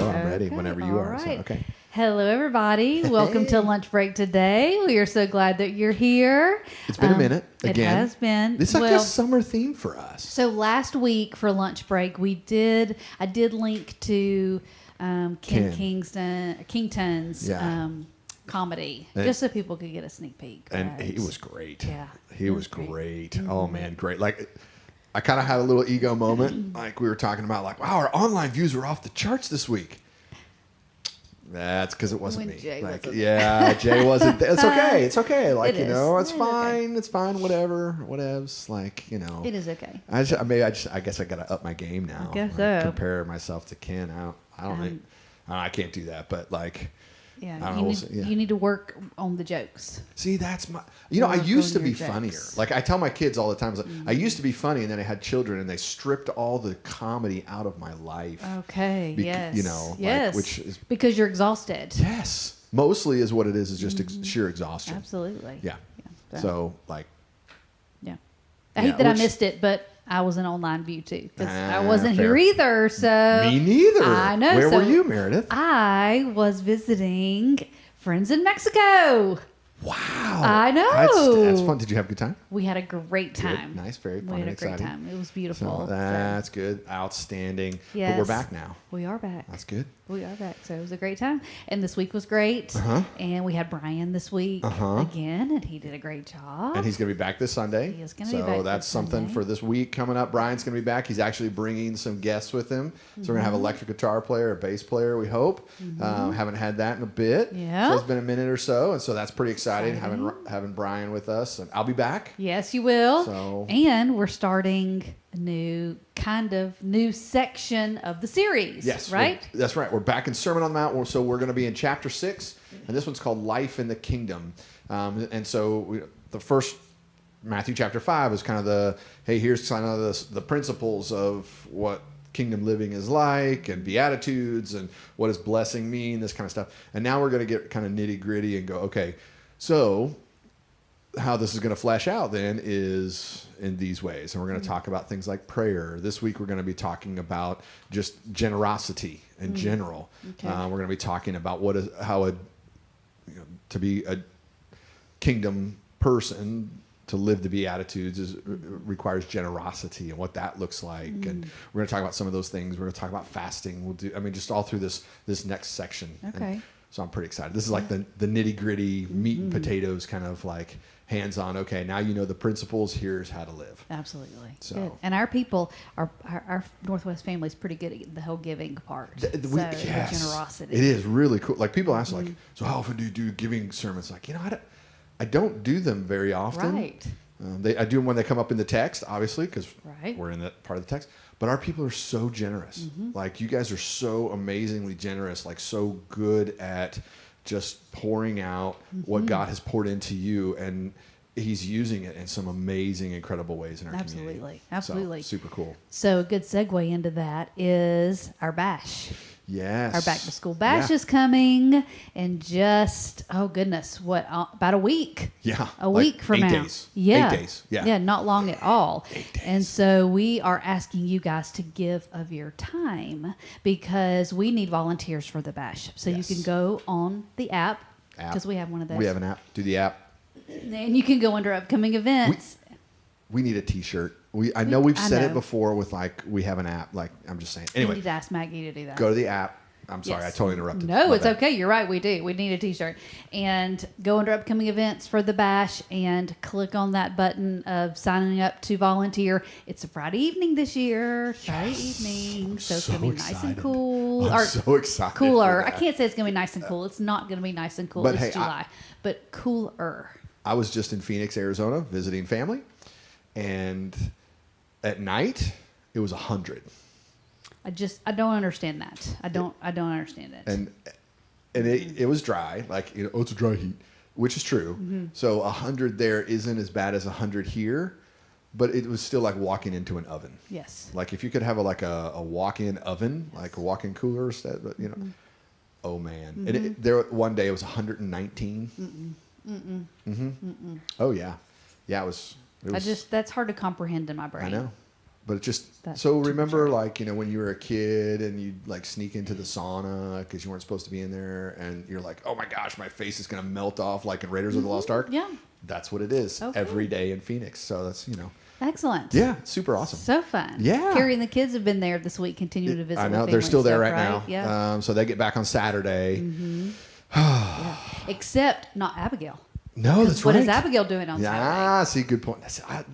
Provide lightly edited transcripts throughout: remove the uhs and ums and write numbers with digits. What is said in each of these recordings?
go. I'm ready whenever you are. Right. So, okay. Hello, everybody. Welcome to Lunch Break today. We are so glad that you're here. It's been a minute again. It has been. It's like a summer theme for us. So last week for Lunch Break, I did link to Ken Kington's comedy, just so people could get a sneak peek. And he was great. Yeah. He was great. Oh, man, great. Like, I kind of had a little ego moment. Like, we were talking about, like, wow, our online views were off the charts this week. That's because it wasn't me. Jay like, wasn't yeah, Jay wasn't there. It's okay. It's okay. Like, It you know, it's is. fine. Okay. It's fine. Whatever. Whatevs. Like, you know. It is okay. I guess I got to up my game now. I guess Like, so. compare myself to Ken. I can't do that. But like, Yeah, you need to work on the jokes. see, that's my. I used to be your funnier. jokes. Like I tell my kids all the time, like, I used to be funny, and then I had children, and they stripped all the comedy out of my life. Okay. Yes. Like, which is because you're exhausted. yes, mostly is what it is just sheer exhaustion. Absolutely. Yeah. So like, yeah. I hate that I missed it, but I was in online view too because I wasn't fair. here either. So me neither. I know. Where so were you, Meredith? I was visiting friends in Mexico. Wow. I know. That's fun. Did you have a good time? We had a great time. Good. Nice. Very fun We had and a great exciting. time. It was beautiful. So that's good. Outstanding. But Yes. we're back now. We are back. That's good. We are back. So it was a great time. And this week was great. And we had Brian this week again, and he did a great job. And he's going to be back this Sunday. He is gonna be back So this that's something Sunday. for this week coming up. Brian's going to be back. He's actually bringing some guests with him. So we're going to have an electric guitar player, a bass player, we hope. Haven't had that in a bit. Yeah. So it's been a minute or so. And so that's pretty exciting having Brian with us. And I'll be back. Yes, you will. So- And we're starting a new section of the series. Yes. Right? That's right. We're back in Sermon on the Mount. So we're going to be in chapter 6. And this one's called Life in the Kingdom. And so the first Matthew chapter 5 is kind of here's kind of the principles of what kingdom living is like and beatitudes and what does blessing mean, this kind of stuff. And now we're going to get kind of nitty gritty and go, okay, so how this is going to flesh out then is in these ways. And we're going to talk about things like prayer. This week we're going to be talking about just generosity in general. Okay. We're going to be talking about to be a kingdom person, to live the Beatitudes requires generosity and what that looks like. And we're going to talk about some of those things. We're going to talk about fasting. We'll do, just all through this next section. Okay. And so I'm pretty excited. This is like the nitty gritty meat and potatoes kind of like hands-on. Okay, now you know the principles. Here's how to live. Absolutely. So- Good. And our people, our Northwest family is pretty good at the whole giving part. The generosity. It is really cool. Like people ask, like, so how often do you do giving sermons? Like, I don't do them very often. Right. I do them when they come up in the text, obviously, because Right. we're in that part of the text. But our people are so generous. Like, you guys are so amazingly generous, like so good at just pouring out what God has poured into you. And he's using it in some amazing, incredible ways in our community. Absolutely. So, super cool. So a good segue into that is our bash. Yes. Our back to school bash is coming in just, about a week. Yeah. A like week from 8 now. days. Yeah. 8 days. Yeah. Yeah, not long at all. 8 days. And so we are asking you guys to give of your time because we need volunteers for the bash. So Yes. you can go on the app because we have one of those. We have an app. Do the app. And you can go under upcoming events. We need a T-shirt. I know we've said it know. before with like we have an app. Like I'm just saying. We Anyway, need to ask Maggie to do that. go to the app. I'm sorry, Yes. I totally interrupted. No, My it's bad. okay. You're right. We do. We need a T-shirt. And go under upcoming events for the bash and click on that button of signing up to volunteer. It's a Friday evening this year. Friday evening. So it's going to be nice and excited. cool. I'm so excited. Cooler. for I that. can't say it's going to be nice and cool. It's not going to be nice and cool. But It's hey, July. But cooler. I was just in Phoenix, Arizona, visiting family, and at night it was 100. I don't understand that. I don't understand it. And it was dry, like it's a dry heat, which is true. So 100 there isn't as bad as 100 here, but it was still like walking into an oven. Yes. Like if you could have a walk-in oven, like a walk-in cooler, but oh man! And there one day it was 119. Oh yeah, yeah. It was. That's hard to comprehend in my brain. I know. but it just That's so too remember much. like when you were a kid and you'd like sneak into the sauna because you weren't supposed to be in there and you're like, oh my gosh, my face is gonna melt off like in Raiders of the Lost Ark. Yeah. That's what it is Okay. every day in Phoenix. So that's Excellent. yeah, super awesome. So fun. Yeah. Carrie and the kids have been there this week, continuing to visit. I with know family they're still and there stuff, right now. Yeah. So they get back on Saturday. Yeah. Except not Abigail. No, that's What right. is Abigail doing on Saturday? Yeah, see, good point.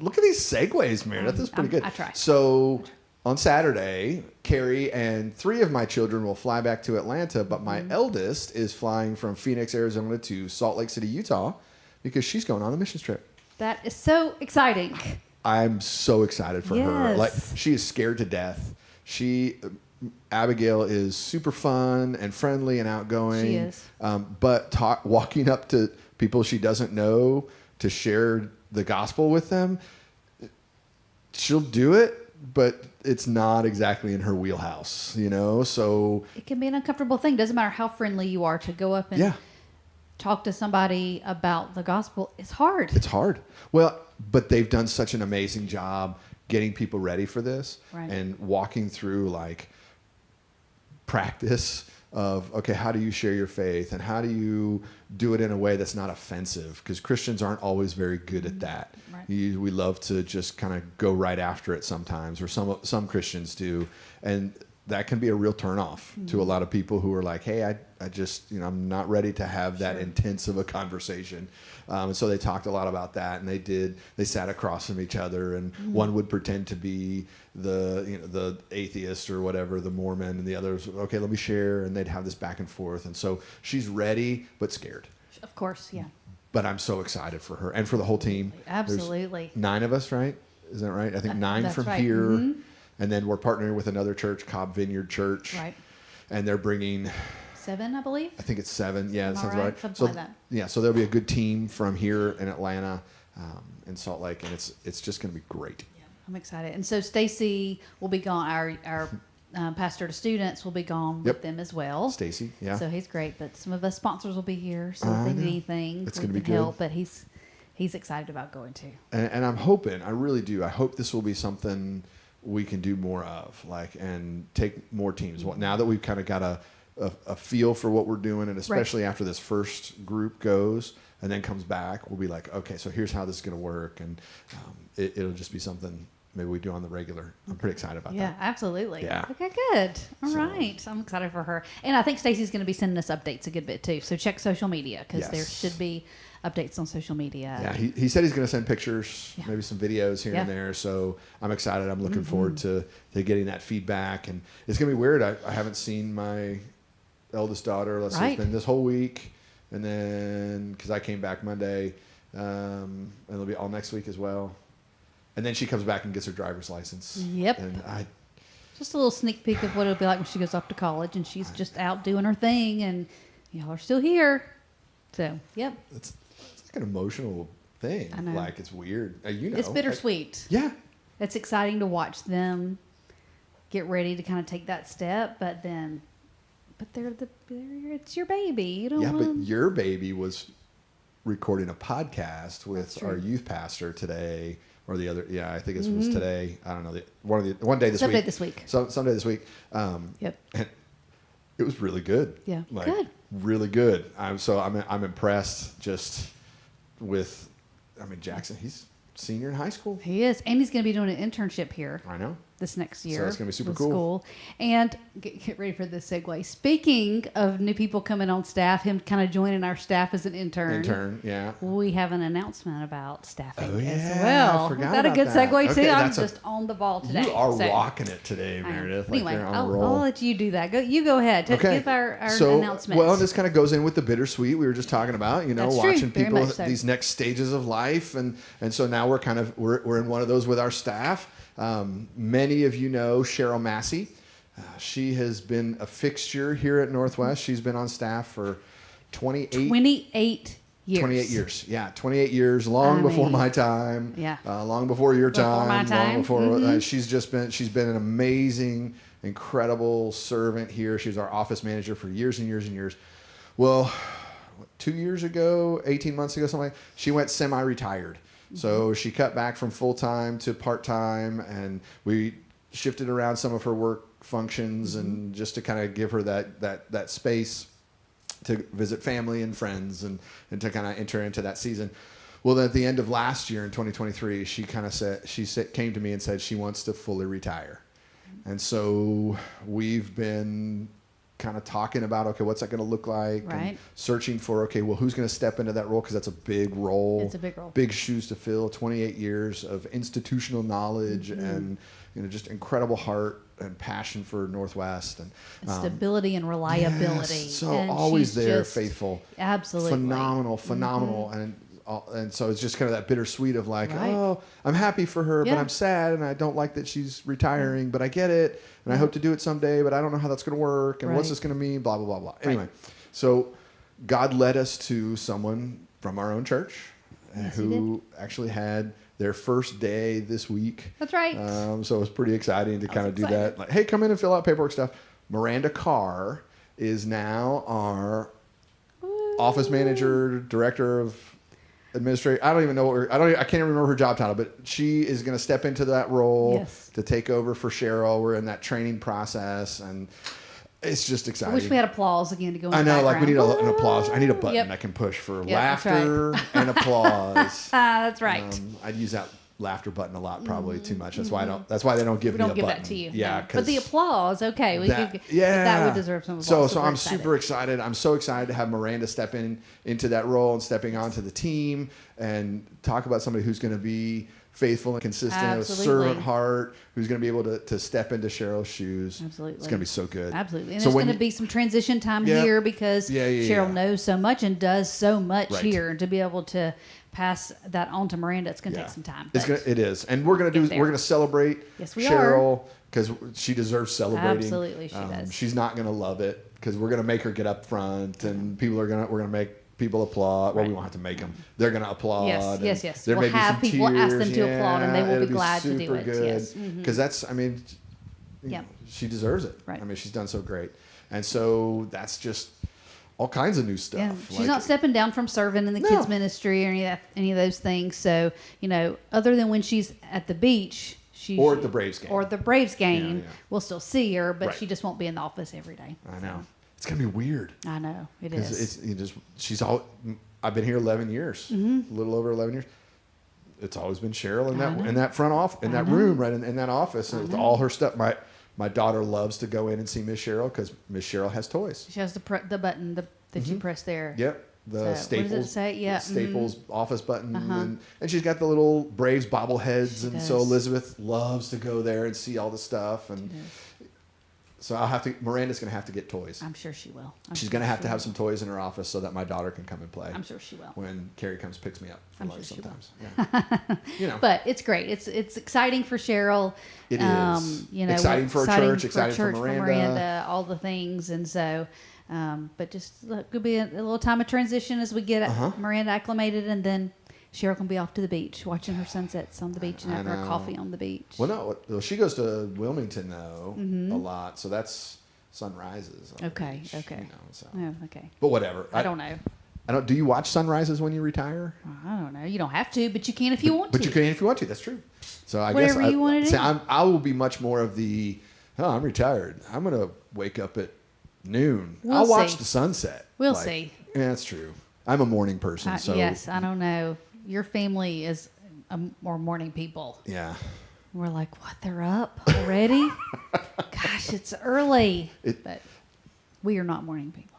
Look at these segues, Meredith. That's pretty good. I try. So on Saturday, Carrie and 3 of my children will fly back to Atlanta, but my Mm-hmm. eldest is flying from Phoenix, Arizona to Salt Lake City, Utah, because she's going on a mission trip. That is so exciting. I'm so excited for her. Yes. Like she is scared to death. Abigail is super fun and friendly and outgoing. She is. But walking up to people she doesn't know to share the gospel with them, she'll do it, but it's not exactly in her wheelhouse, So It can be an uncomfortable thing. Doesn't matter how friendly you are to go up and yeah, talk to somebody about the gospel. It's hard. it's hard. Well, but they've done such an amazing job getting people ready for this Right. and walking through like practice of, okay, how do you share your faith and how do you do it in a way that's not offensive? Because Christians aren't always very good at that. Right. We love to just kind of go right after it sometimes, or some Christians do. And that can be a real turnoff to a lot of people who are like, hey, I just, I'm not ready to have that intense of a conversation. And so they talked a lot about that, and they sat across from each other, and one would pretend to be the atheist or whatever, the Mormon, and the others, okay, let me share, and they'd have this back and forth. And so she's ready, but scared. Of course, yeah. But I'm so excited for her and for the whole team. Absolutely. There's 9 of us, right? Is that right? I think 9 that's from right. here. Mhm. And then we're partnering with another church, Cobb Vineyard Church. Right. And they're bringing, 7, I believe. I think it's 7. Yeah, Am that I sounds right? right. Something So, like that. yeah, so there'll be a good team from here in Atlanta, in Salt Lake, and it's just going to be great. I'm excited. And so Stacy will be gone. Our pastor to students will be gone Yep. with them as well. Stacy, yeah. So he's great. But some of us sponsors will be here, so if I they need know. anything, It's we gonna be can good. help. But he's excited about going too. And I'm hoping, I really do. I hope this will be something we can do more of, and take more teams. Now that we've kind of got a feel for what we're doing, and especially after this first group goes and then comes back, we'll be like, okay, so here's how this is going to work, and it'll just be something maybe we do on the regular. I'm pretty excited about Yeah, that. absolutely. Yeah. Okay, good. All So- right. I'm excited for her. And I think Stacy's going to be sending us updates a good bit too. So check social media because there Yes. should be updates on social media. Yeah, he said he's going to send pictures, Yeah. maybe some videos here and Yeah. Mm-hmm. there. So I'm excited. I'm looking forward to getting that feedback. And it's going to be weird. I haven't seen my eldest daughter. Let's see, Right. it's been this whole week. And then, because I came back Monday, and it'll be all next week as well. And then she comes back and gets her driver's license. Yep. And Just a little sneak peek of what it'll be like when she goes off to college and she's just out doing her thing and y'all are still here. So, yep. it's like an emotional thing. I know. Like, it's weird. It's bittersweet. Yeah. It's exciting to watch them get ready to kind of take that step, but it's your baby. You don't Yeah, but want your baby was recording a podcast with That's true. our youth pastor today, or the other. Yeah, I think it was today. I don't know. One day this Someday week. this week. Someday this week. Yep. And it was really good. Yeah, Like, good. Really good. I'm impressed just with. I mean, Jackson. He's senior in high school. He is. And he's going to be doing an internship here I know. this next year. So it's gonna be super with cool. School. And get ready for this segue. Speaking of new people coming on staff, him kind of joining our staff as an intern. Yeah. We have an announcement about staffing Oh, yeah, as well. I forgot Is that a about good that. segue too? Okay, I'm that's just on the ball today. You are So, rocking it today, I know. Meredith. Anyway, like you're on a I'll roll. let you do that. You go ahead. Okay. Give our so, announcement. Well, this kind of goes in with the bittersweet we were just talking about, That's true. watching Very people much so. these next stages of life. And so now we're in one of those with our staff. Many of you know Cheryl Massey. She has been a fixture here at Northwest. She's been on staff for 28 years. 28 years. Yeah, 28 years, long before mean, my time. yeah. Long before your Before time. my time. Long before Mhm. she's been an amazing, incredible servant here. She was our office manager for years and years and years. Well, 2 years ago, 18 months ago, something like that, she went semi-retired. So she cut back from full-time to part-time, and we shifted around some of her work functions and just to kind of give her that space to visit family and friends and to kind of enter into that season. Well, then at the end of last year in 2023, she kind of came to me and said she wants to fully retire. And so we've been kind of talking about, okay, what's that going to look like? Right. And searching for, okay, well, who's going to step into that role? Because that's a big role. It's a big role. Big shoes to fill, 28 years of institutional knowledge and, just incredible heart and passion for Northwest. And Stability and reliability. yes, so and always she's there, just- faithful. Absolutely. Phenomenal. And so it's just kind of that bittersweet of like, Right. oh, I'm happy for her, but Yeah. I'm sad, and I don't like that she's retiring, but I get it, and I hope to do it someday, but I don't know how that's going to work, and what's Right. this going to mean, blah, blah, blah, blah. Anyway, so God led us to someone from our own church Yes, he who actually had their first day this week. That's right. So it was pretty exciting to I was kind of do excited. that. Like, hey, come in and fill out paperwork stuff. Miranda Carr is now our office manager, director of administrative. I don't even know what I can't even remember her job title, but she is going to step into that role Yes. to take over for Cheryl. We're in that training process, and it's just I exciting. wish we had applause again to go in I the know, like we need background. an applause. I need a button Yep. I can push for Yep, that's right. laughter and applause. That's right. I'd use that laughter button a lot, probably too much. That's why I don't. That's why they don't give We me don't a give button. that to you. Yeah, no. But the 'cause applause, okay. That would deserve some applause. So we're I'm excited. super excited. I'm so excited to have Miranda step into that role and stepping onto the team and talk about somebody who's going to be faithful and consistent, a Absolutely. servant heart, who's going to be able to step into Cheryl's shoes. Absolutely. It's going to be so good. Absolutely. And So there's when going to you- be some transition time Yeah. here because Yeah, Cheryl yeah. knows so much and does so much Right. here. And to be able to pass that on to Miranda, it's going to Yeah. take some time. It's but it is, and we're gonna Get there. we're gonna celebrate Yes, we Cheryl because she deserves celebrating. Absolutely, she does. She's not gonna love it because we're gonna make her get up front, and we're gonna make people applaud. Well, we Right. won't have to make them. They're gonna applaud. Yes, and yes. There We'll may be have some people ask them tears. to applaud, and they will it'll be glad to do super it. Good. Yes. Because that's, I mean, you Yep. know, she deserves it. Right. I mean, she's done so great, and so that's just all kinds of new stuff. Yeah, she's Like- not stepping down from serving in the No. kids ministry or any of those things. So other than when she's at the beach, Or at the Braves game. or the Braves game, Yeah. we'll still see her, but Right. she just won't be in the office every day. I know it's gonna be weird. I know it Because is. she's all. I've been here 11 years, a little over 11 years. It's always been Cheryl in Mm-hmm. I know. that front off in I that know. room right in that office, and it's all her stuff. My daughter loves to go in and see Miss Cheryl because Miss Cheryl has toys. She has the button that you press there. Yep, the So, what Staples. does it say? Yeah, the Staples office button, Uh-huh. and she's got the little Braves bobbleheads, She and does. so Elizabeth loves to go there and see all the stuff, and so Miranda's gonna have to get toys. I'm sure she will. She's gonna have to have some toys in her office so that my daughter can come and play. I'm sure she will. When Carrie comes picks me up for I'm lunch sure she will. sometimes. Yeah. But it's great. It's exciting for Cheryl. It is. We're Exciting for our church, exciting for Miranda. all the things, and so. But just look, could be a little time of transition as we get Uh-huh. Miranda acclimated, and then Cheryl can be off to the beach, watching her sunsets on the beach and I having her know. coffee on the beach. Well, no, well, she goes to Wilmington though Mm-hmm. a lot, so that's sunrises. On the Okay, beach, okay. So. Oh, okay. But whatever. I don't know. I don't. Do you watch sunrises when you retire? I don't know. You don't have to, but you can if you want But to. you can if you want to. That's true. So I Whatever guess you wanna do. I will be much more of the. Oh, I'm retired. I'm gonna wake up at noon. We'll I'll watch see. the sunset. We'll see. Yeah, that's true. I'm a morning person, so Yes, I don't know. Your family is more morning people. yeah. We're like, what? They're up already? Gosh, it's early. It- But we are not morning people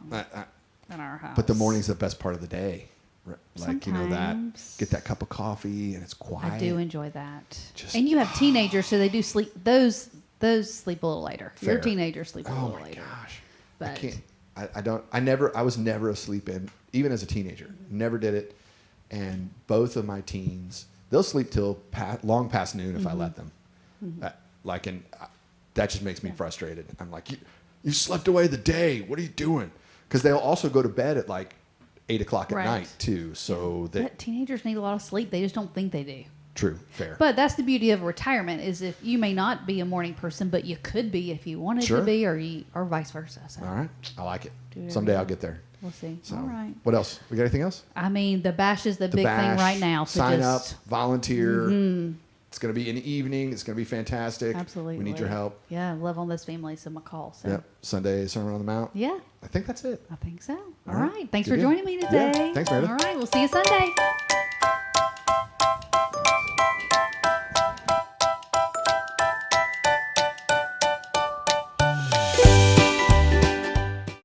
in our house. But the morning's the best part of the day. Like, that. Sometimes. Get that cup of coffee and it's quiet. I do enjoy that. Just- And you have teenagers, so they do sleep. Those sleep a little later. Your Fair. teenagers sleep a Oh little my later. gosh. I But- can't. I was never asleep in, even as a teenager. Never did it. And both of my teens, they'll sleep till long past noon if I let them. That just makes me frustrated. I'm like, you slept away the day. What are you doing? Because they'll also go to bed at 8 o'clock at Right. night too. So But teenagers need a lot of sleep. They just don't think they do. True. Fair. But that's the beauty of retirement is if you may not be a morning person, but you could be if you wanted Sure. to be, or vice versa. So All right. I like it. Do whatever Someday you I'll want. get there. we'll see. So, All right. what else? We got anything else? I mean, the bash is the The big bash, thing right now. So sign just, up, volunteer. It's going to be in the evening. It's going to be fantastic. Absolutely. We need your help. Yeah, love on those families. So McCall. So Yep. Sunday Sermon on the Mount. yeah, I think that's it. I think so. All right. right. Thanks Good for deal. joining me Yeah. today. Thanks, Meredith. All right. We'll see you Sunday.